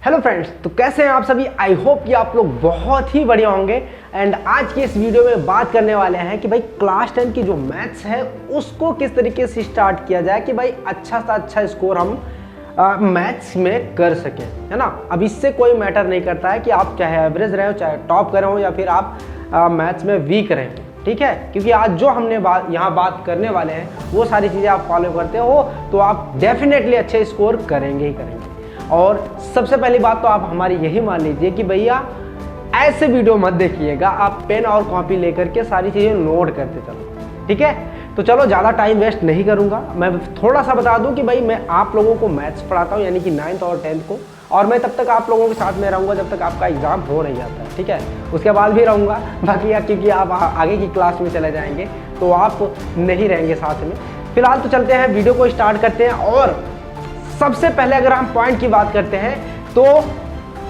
Hello friends, तो कैसे हैं आप सभी। आई होप कि आप लोग बहुत ही बढ़िया होंगे। एंड आज की इस वीडियो में बात करने वाले हैं कि भाई क्लास 10 की जो मैथ्स है उसको किस तरीके से स्टार्ट किया जाए कि भाई अच्छा सा अच्छा स्कोर हम मैथ्स में कर सकें, है ना। अब इससे कोई मैटर नहीं करता है कि आप चाहे एवरेज रहे हो, चाहे टॉप करें हो, या फिर आप मैथ्स में वीक रहें, ठीक है। क्योंकि आज जो हमने यहाँ बात करने वाले हैं वो सारी चीज़ें आप फॉलो करते हो तो आप डेफिनेटली अच्छे स्कोर करेंगे ही करेंगे। और सबसे पहली बात तो आप हमारी यही मान लीजिए कि भैया ऐसे वीडियो मत देखिएगा, आप पेन और कॉपी लेकर के सारी चीज़ें नोट करते चलो, ठीक है। तो चलो ज़्यादा टाइम वेस्ट नहीं करूँगा, मैं थोड़ा सा बता दूं कि भाई मैं आप लोगों को मैथ्स पढ़ाता हूँ, यानी कि 9th और 10th को, और मैं तब तक आप लोगों के साथ में रहूँगा जब तक आपका एग्ज़ाम हो नहीं जाता है, ठीक है। उसके बाद भी रहूँगा, बाकी क्योंकि आप आगे की क्लास में चले जाएंगे तो आप नहीं रहेंगे साथ में। फिलहाल तो चलते हैं, वीडियो को स्टार्ट करते हैं। और सबसे पहले अगर हम पॉइंट की बात करते हैं तो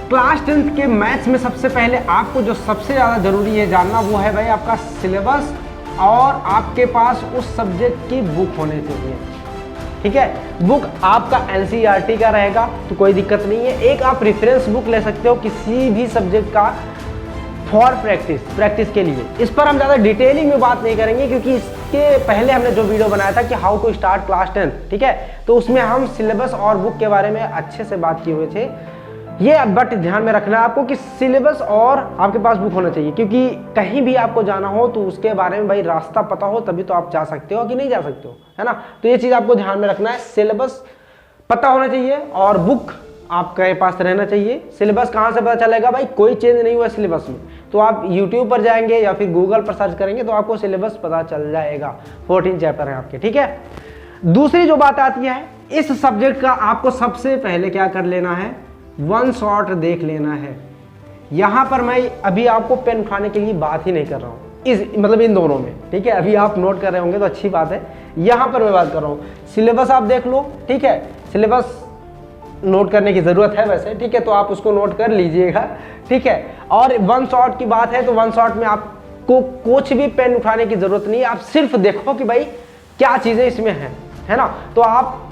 क्लास 10th के मैथ्स में सबसे पहले आपको जो सबसे ज़्यादा ज़रूरी है जानना वो है भाई आपका सिलेबस, और आपके पास उस सब्जेक्ट की बुक होनी चाहिए, ठीक है। बुक आपका एनसीईआरटी का रहेगा तो कोई दिक्कत नहीं है। एक आप रेफरेंस बुक ले सकते हो किसी भी सब्जेक्ट का फॉर प्रैक्टिस के लिए। इस पर हम ज़्यादा डिटेलिंग में बात नहीं करेंगे क्योंकि इसके पहले हमने जो वीडियो बनाया था कि हाउ टू स्टार्ट क्लास 10, ठीक है, तो उसमें हम सिलेबस और बुक के बारे में अच्छे से बात किए हुए थे। ये बट ध्यान में रखना है आपको कि सिलेबस और आपके पास बुक होना चाहिए, क्योंकि कहीं भी आपको जाना हो तो उसके बारे में भाई रास्ता पता हो तभी तो आप जा सकते हो कि नहीं जा सकते हो, है ना। तो ये चीज़ आपको ध्यान में रखना है, सिलेबस पता होना चाहिए और बुक आपके पास रहना चाहिए। सिलेबस कहाँ से पता चलेगा भाई, कोई चेंज नहीं हुआ सिलेबस में, तो आप YouTube पर जाएंगे या फिर गूगल पर सर्च करेंगे तो आपको सिलेबस पता चल जाएगा। 14 चैप्टर हैं आपके, ठीक है। दूसरी जो बात आती है, इस सब्जेक्ट का आपको सबसे पहले क्या कर लेना है, वन शॉट देख लेना है। यहाँ पर मैं अभी आपको पेन उठाने के लिए बात ही नहीं कर रहा हूँ, मतलब इन दोनों में, ठीक है। अभी आप नोट कर रहे होंगे तो अच्छी बात है, यहाँ पर मैं बात कर रहा हूँ। सिलेबस आप देख लो, ठीक है, सिलेबस नोट करने की ज़रूरत है वैसे, ठीक है, तो आप उसको नोट कर लीजिएगा, ठीक है। और वन शॉट की बात है तो वन शॉट में आपको कुछ भी पेन उठाने की ज़रूरत नहीं है, आप सिर्फ देखो कि भाई क्या चीज़ें इसमें हैं, है ना। तो आप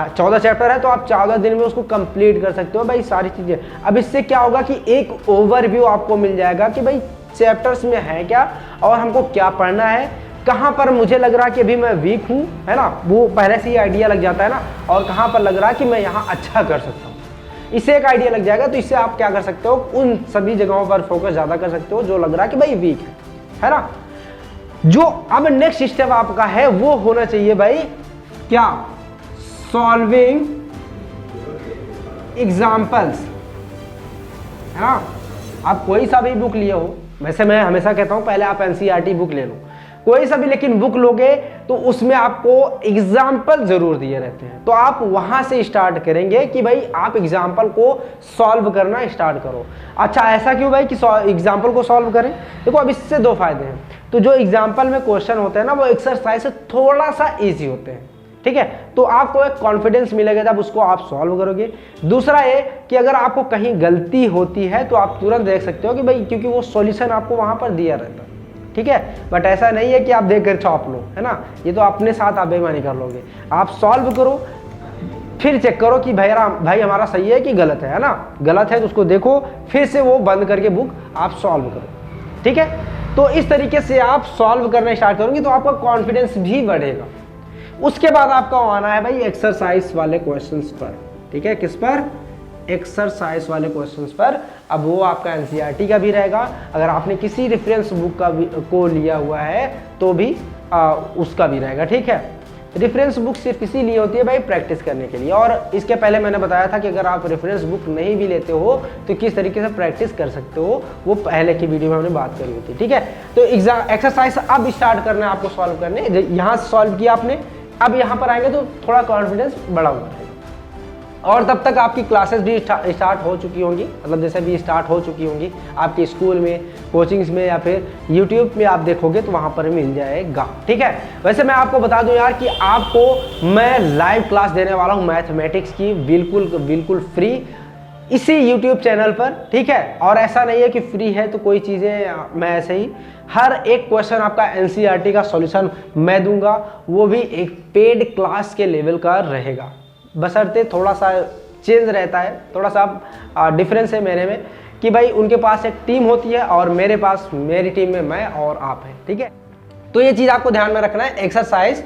14 चैप्टर है तो आप 14 दिन में उसको कंप्लीट कर सकते हो भाई सारी चीज़ें। अब इससे क्या होगा कि एक ओवरव्यू आपको मिल जाएगा कि भाई चैप्टर्स में है क्या और हमको क्या पढ़ना है, कहाँ पर मुझे लग रहा कि अभी मैं वीक हूँ, है ना, वो पहले से ही आइडिया लग जाता है ना, और कहाँ पर लग रहा कि मैं यहाँ अच्छा कर सकता हूँ, इससे एक आइडिया लग जाएगा। तो इससे आप क्या कर सकते हो, उन सभी जगहों पर फोकस ज़्यादा कर सकते हो जो लग रहा कि भाई वीक है ना। जो अब नेक्स्ट स्टेप आपका है वो होना चाहिए भाई क्या, सॉल्विंग एग्जाम्पल्स, है ना। आप कोई सा भी बुक लिए हो, वैसे मैं हमेशा कहता हूँ पहले आप एनसीईआरटी बुक ले लो, कोई सा भी, लेकिन बुक लोगे तो उसमें आपको एग्जाम्पल जरूर दिए रहते हैं, तो आप वहां से स्टार्ट करेंगे कि भाई आप एग्जाम्पल को सॉल्व करना स्टार्ट करो। अच्छा, ऐसा क्यों भाई कि एग्जाम्पल को सॉल्व करें, देखो अब इससे दो फायदे हैं। तो जो एग्जाम्पल में क्वेश्चन होते हैं ना वो एक्सरसाइज से थोड़ा सा ईजी होते हैं, ठीक है, तो आपको एक कॉन्फिडेंस मिलेगा जब उसको आप सॉल्व करोगे। दूसरा ये कि अगर आपको कहीं गलती होती है तो आप तुरंत देख सकते हो कि भाई, क्योंकि वो सॉल्यूशन आपको वहां पर दिया रहता है, ठीक है। बट ऐसा नहीं है कि आप देख कर छाप लो, है ना, ये तो अपने साथ आप बेईमानी कर लोगे। आप सॉल्व करो फिर चेक करो कि भाई हमारा सही है कि गलत है ना। गलत है तो उसको देखो, फिर से वो बंद करके बुक आप सॉल्व करो, ठीक है। तो इस तरीके से आप सॉल्व करना स्टार्ट करोगे तो आपका कॉन्फिडेंस भी बढ़ेगा। उसके बाद आपका आना है भाई एक्सरसाइज वाले क्वेश्चंस पर, ठीक है, किस पर, एक्सरसाइज वाले क्वेश्चंस पर। अब वो आपका एनसीईआरटी का भी रहेगा, अगर आपने किसी रेफरेंस बुक का भी को लिया हुआ है तो भी उसका भी रहेगा, ठीक है। रेफरेंस बुक सिर्फ इसीलिए होती है भाई प्रैक्टिस करने के लिए, और इसके पहले मैंने बताया था कि अगर आप रेफरेंस बुक नहीं भी लेते हो तो किस तरीके से प्रैक्टिस कर सकते हो, वो पहले की वीडियो में हमने बात करी हुई थी, ठीक है। तो एक्सरसाइज अब स्टार्ट करना है आपको सॉल्व करने, यहाँ से सॉल्व किया आपने, अब यहाँ पर आएंगे तो थोड़ा कॉन्फिडेंस बढ़ा हुआ रहेगा। और तब तक आपकी क्लासेस भी स्टार्ट हो चुकी होंगी, मतलब जैसे भी स्टार्ट हो चुकी होंगी आपके स्कूल में, कोचिंग्स में, या फिर यूट्यूब में आप देखोगे तो वहाँ पर मिल जाएगा, ठीक है। वैसे मैं आपको बता दूं यार कि आपको मैं लाइव क्लास देने वाला हूँ मैथमेटिक्स की, बिल्कुल फ्री, इसी यूट्यूब चैनल पर, ठीक है। और ऐसा नहीं है कि फ्री है तो कोई चीज़ें मैं ऐसे ही, हर एक क्वेश्चन आपका एनसीईआरटी का सॉल्यूशन मैं दूंगा, वो भी एक पेड क्लास के लेवल का रहेगा, बशर्ते थोड़ा सा चेंज रहता है, थोड़ा सा डिफरेंस है मेरे में कि भाई उनके पास एक टीम होती है और मेरे पास मेरी टीम में मैं और आप हैं, ठीक है। तो ये चीज़ आपको ध्यान में रखना है। एक्सरसाइज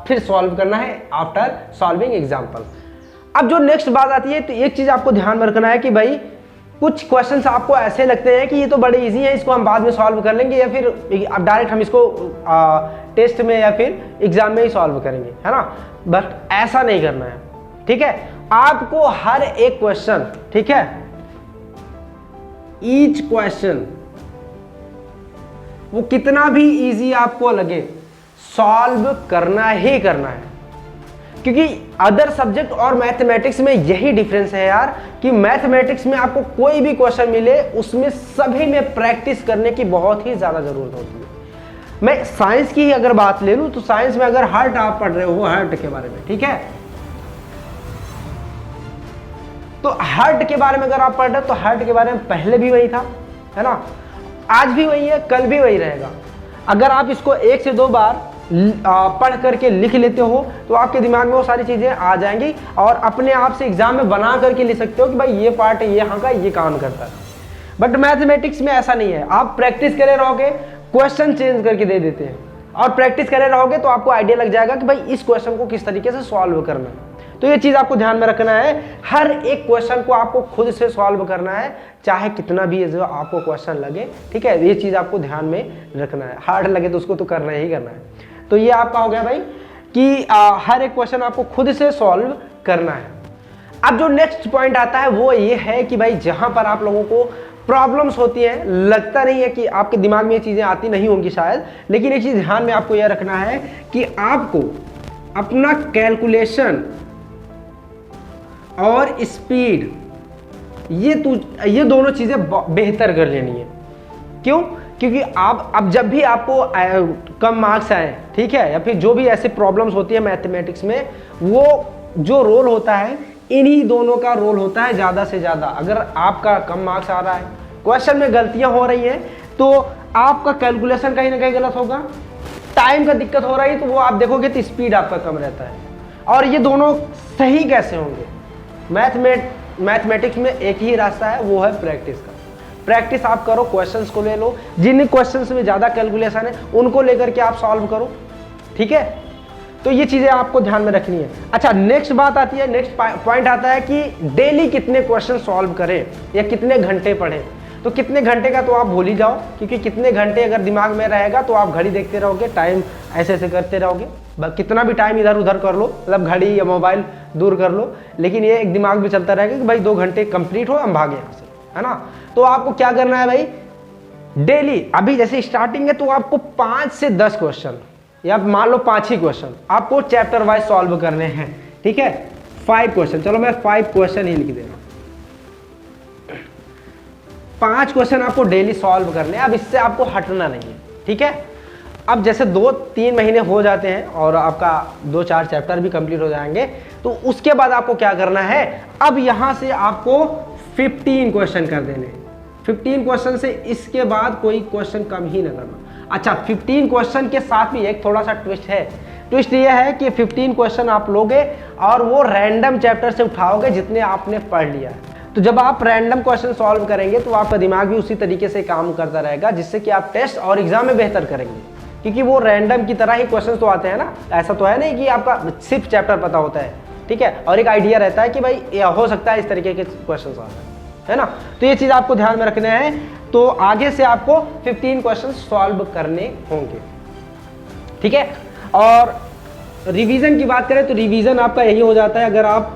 फिर सॉल्व करना है आफ्टर सॉल्विंग एग्जाम्पल। अब जो नेक्स्ट बात आती है, तो एक चीज़ आपको ध्यान में रखना है कि भाई कुछ क्वेश्चंस आपको ऐसे लगते हैं कि ये तो बड़े इजी हैं, इसको हम बाद में सॉल्व कर लेंगे, या फिर अब डायरेक्ट हम इसको टेस्ट में या फिर एग्जाम में ही सॉल्व करेंगे, है ना। बट ऐसा नहीं करना है, ठीक है। आपको हर एक क्वेश्चन, ठीक है, ईच क्वेश्चन वो कितना भी इजी आपको लगे सॉल्व करना ही करना है, क्योंकि अदर सब्जेक्ट और मैथमेटिक्स में यही डिफरेंस है यार कि मैथमेटिक्स में आपको कोई भी क्वेश्चन मिले उसमें सभी में प्रैक्टिस करने की बहुत ही ज्यादा जरूरत होती है। मैं साइंस की ही अगर बात ले लूं तो साइंस में अगर हार्ट आप पढ़ रहे हो, हार्ट के बारे में, ठीक है, तो हार्ट के बारे में अगर आप पढ़ रहे हो तो हार्ट के बारे में पहले भी वही था, है ना, आज भी वही है, कल भी वही रहेगा। अगर आप इसको 1 से 2 बार पढ़ करके लिख लेते हो तो आपके दिमाग में वो सारी चीजें आ जाएंगी और अपने आप से एग्जाम में बना करके लिख सकते हो कि भाई ये पार्ट ये यहाँ का ये काम करता है। बट मैथमेटिक्स में ऐसा नहीं है, आप प्रैक्टिस करे रहोगे, क्वेश्चन चेंज करके दे देते हैं, और प्रैक्टिस करे रहोगे तो आपको आइडिया लग जाएगा कि भाई इस क्वेश्चन को किस तरीके से सॉल्व करना है। तो ये चीज आपको ध्यान में रखना है, हर एक क्वेश्चन को आपको खुद से सॉल्व करना है, चाहे कितना भी जो आपको क्वेश्चन लगे, ठीक है। ये चीज आपको ध्यान में रखना है, हार्ड लगे तो उसको तो करना ही करना है। तो ये आपका हो गया भाई कि हर एक क्वेश्चन आपको खुद से सॉल्व करना है। अब जो नेक्स्ट पॉइंट आता है वो ये है कि भाई जहां पर आप लोगों को प्रॉब्लम्स होती हैं, लगता नहीं है कि आपके दिमाग में ये चीजें आती नहीं होंगी शायद, लेकिन एक चीज ध्यान में आपको यह रखना है कि आपको अपना कैलकुलेशन और स्पीड ये दोनों चीजें बेहतर कर लेनी है। क्यों? क्योंकि आप अब जब भी आपको कम मार्क्स आए, ठीक है, या फिर जो भी ऐसे प्रॉब्लम्स होती है मैथमेटिक्स में, वो जो रोल होता है इन्हीं दोनों का रोल होता है ज़्यादा से ज़्यादा। अगर आपका कम मार्क्स आ रहा है, क्वेश्चन में गलतियां हो रही हैं, तो आपका कैलकुलेशन कहीं ना कहीं गलत होगा, टाइम का दिक्कत हो रही है तो वो आप देखोगे तो स्पीड आपका कम रहता है। और ये दोनों सही कैसे होंगे? मैथमेटिक्स में एक ही रास्ता है, वो है प्रैक्टिस का। प्रैक्टिस आप करो, क्वेश्चंस को ले लो, जिन क्वेश्चंस में ज़्यादा कैलकुलेशन है उनको लेकर के आप सॉल्व करो, ठीक है। तो ये चीज़ें आपको ध्यान में रखनी है। अच्छा, नेक्स्ट बात आती है, नेक्स्ट पॉइंट आता है कि डेली कितने क्वेश्चन सॉल्व करें या कितने घंटे पढ़ें। तो कितने घंटे का तो आप भूल ही जाओ, क्योंकि कितने घंटे अगर दिमाग में रहेगा तो आप घड़ी देखते रहोगे, टाइम ऐसे ऐसे करते रहोगे, कितना भी टाइम इधर उधर कर लो, मतलब घड़ी या मोबाइल दूर कर लो, लेकिन ये एक दिमाग में चलता रहेगा कि भाई 2 घंटे कंप्लीट हो, हम भागे यहाँ से, है ना। तो आपको क्या करना है भाई, डेली, अभी जैसे स्टार्टिंग है तो आपको 5 से 10 क्वेश्चन या मान लो 5 ही क्वेश्चन आपको चैप्टर वाइज सॉल्व करने हैं, ठीक है। 5 क्वेश्चन, चलो मैं 5 क्वेश्चन ही लिख दे रहा हूँ। 5 क्वेश्चन आपको डेली सॉल्व करने हैं, अब इससे आपको हटना नहीं है, ठीक है। अब जैसे 2-3 महीने हो जाते हैं और आपका 2-4 चैप्टर भी कंप्लीट हो जाएंगे, तो उसके बाद आपको क्या करना है, अब यहाँ से आपको 15 क्वेश्चन कर देने हैं। 15 क्वेश्चन से इसके बाद कोई क्वेश्चन कम ही ना करना। अच्छा, 15 क्वेश्चन के साथ भी एक थोड़ा सा ट्विस्ट है। ट्विस्ट ये है कि 15 क्वेश्चन आप लोगे और वो रैंडम चैप्टर से उठाओगे जितने आपने पढ़ लिया है। तो जब आप रैंडम क्वेश्चन सॉल्व करेंगे तो आपका दिमाग भी उसी तरीके से काम करता रहेगा, जिससे कि आप टेस्ट और एग्जाम में बेहतर करेंगे, क्योंकि वो रैंडम की तरह ही क्वेश्चन तो आते हैं ना। ऐसा तो है नहीं कि आपका सिर्फ चैप्टर पता होता है, ठीक है, और एक आइडिया रहता है कि भाई ये हो सकता है इस तरीके के क्वेश्चन आते हैं, है ना। तो ये चीज़ आपको ध्यान में रखना है। तो आगे से आपको 15 क्वेश्चन सॉल्व करने होंगे, ठीक है। और रिवीजन की बात करें तो रिवीजन आपका यही हो जाता है, अगर आप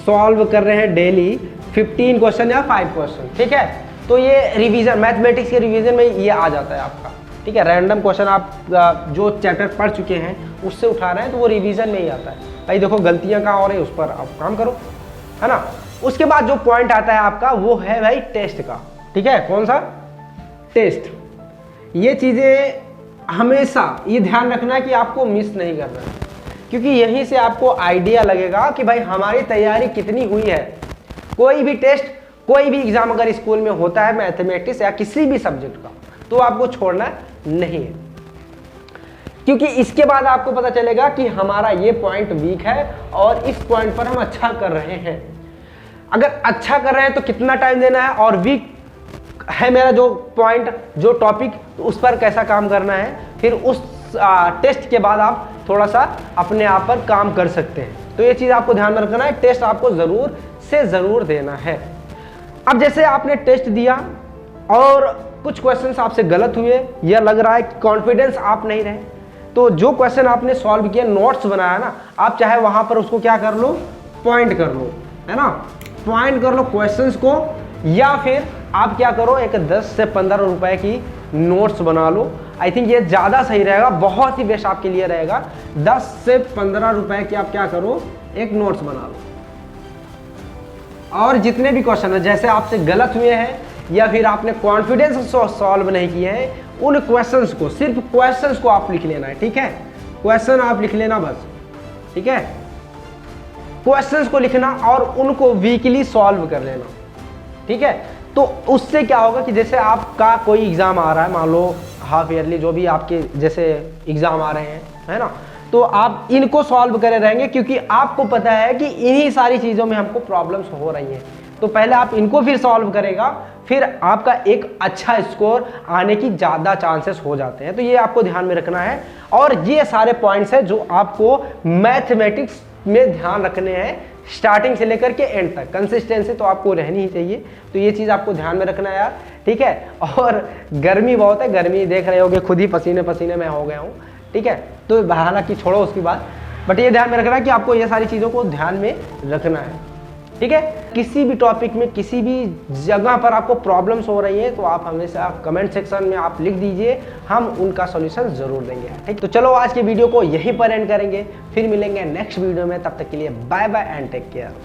सॉल्व कर रहे हैं डेली 15 क्वेश्चन या 5 क्वेश्चन, ठीक है, तो ये रिवीजन, मैथमेटिक्स के रिवीजन में ये आ जाता है आपका, ठीक है। रैंडम क्वेश्चन आप जो चैप्टर पढ़ चुके हैं उससे उठा रहे हैं तो वो रिवीजन में ही आता है। भाई देखो गलतियाँ कहाँ हो रही है, उस पर आप काम करो, है ना। उसके बाद जो पॉइंट आता है आपका वो है भाई टेस्ट का, ठीक है। कौन सा? टेस्ट। ये चीज़ें हमेशा ये ध्यान रखना है कि आपको मिस नहीं करना है, क्योंकि यहीं से आपको आइडिया लगेगा कि भाई हमारी तैयारी कितनी हुई है। कोई भी टेस्ट, कोई भी एग्जाम अगर स्कूल में होता है मैथमेटिक्स या किसी भी सब्जेक्ट का, तो आपको छोड़ना नहीं है, क्योंकि इसके बाद आपको पता चलेगा कि हमारा ये पॉइंट वीक है और इस पॉइंट पर हम अच्छा कर रहे हैं। अगर अच्छा कर रहे हैं तो कितना टाइम देना है, और वीक है मेरा जो पॉइंट, जो टॉपिक, तो उस पर कैसा काम करना है। फिर उस टेस्ट के बाद आप थोड़ा सा अपने आप पर काम कर सकते हैं। तो ये चीज़ आपको ध्यान में रखना है, टेस्ट आपको ज़रूर से ज़रूर देना है। अब जैसे आपने टेस्ट दिया और कुछ क्वेश्चंस आपसे गलत हुए, या लग रहा है कि कॉन्फिडेंस आप नहीं रहे, तो जो क्वेश्चन आपने सॉल्व किया, नोट्स बनाया ना, आप चाहे वहाँ पर उसको क्या कर लो, पॉइंट कर लो, है ना, पॉइंट कर लो क्वेश्चंस को, या फिर आप क्या करो, एक 10 से 15 रुपए की नोट्स बना लो। आई थिंक ये ज़्यादा सही रहेगा, बहुत ही बेस्ट आपके लिए रहेगा। 10 से 15 रुपए की आप क्या करो, एक नोट्स बना लो, और जितने भी क्वेश्चन है जैसे आपसे गलत हुए हैं या फिर आपने कॉन्फिडेंस से सॉल्व नहीं किए हैं, उन क्वेश्चंस को, सिर्फ क्वेश्चंस को आप लिख लेना है, ठीक है, क्वेश्चन आप लिख लेना बस, ठीक है, क्वेश्चंस को लिखना और उनको वीकली सॉल्व कर लेना, ठीक है। तो उससे क्या होगा कि जैसे आपका कोई एग्जाम आ रहा है, मान लो हाफ ईयरली, जो भी आपके जैसे एग्जाम आ रहे हैं, है ना, तो आप इनको सॉल्व करे रहेंगे, क्योंकि आपको पता है कि इन्हीं सारी चीज़ों में हमको प्रॉब्लम्स हो रही हैं। तो पहले आप इनको फिर सॉल्व करेगा, फिर आपका एक अच्छा स्कोर आने की ज़्यादा चांसेस हो जाते हैं। तो ये आपको ध्यान में रखना है, और ये सारे पॉइंट्स हैं जो आपको मैथमेटिक्स में ध्यान रखने हैं, स्टार्टिंग से लेकर के एंड तक। कंसिस्टेंसी तो आपको रहनी ही चाहिए, तो ये चीज़ आपको ध्यान में रखना है यार, ठीक है। और गर्मी बहुत है, गर्मी देख रहे होगे, खुद ही पसीने पसीने में हो गया हूँ, ठीक है। तो हालांकि छोड़ो उसकी बात, बट ये ध्यान में रखना है कि आपको ये सारी चीज़ों को ध्यान में रखना है, ठीक है। किसी भी टॉपिक में, किसी भी जगह पर आपको प्रॉब्लम्स हो रही हैं, तो आप हमेशा कमेंट सेक्शन में आप लिख दीजिए, हम उनका सॉल्यूशन ज़रूर देंगे, ठीक। तो चलो आज के वीडियो को यहीं पर एंड करेंगे, फिर मिलेंगे नेक्स्ट वीडियो में, तब तक के लिए bye bye and take care.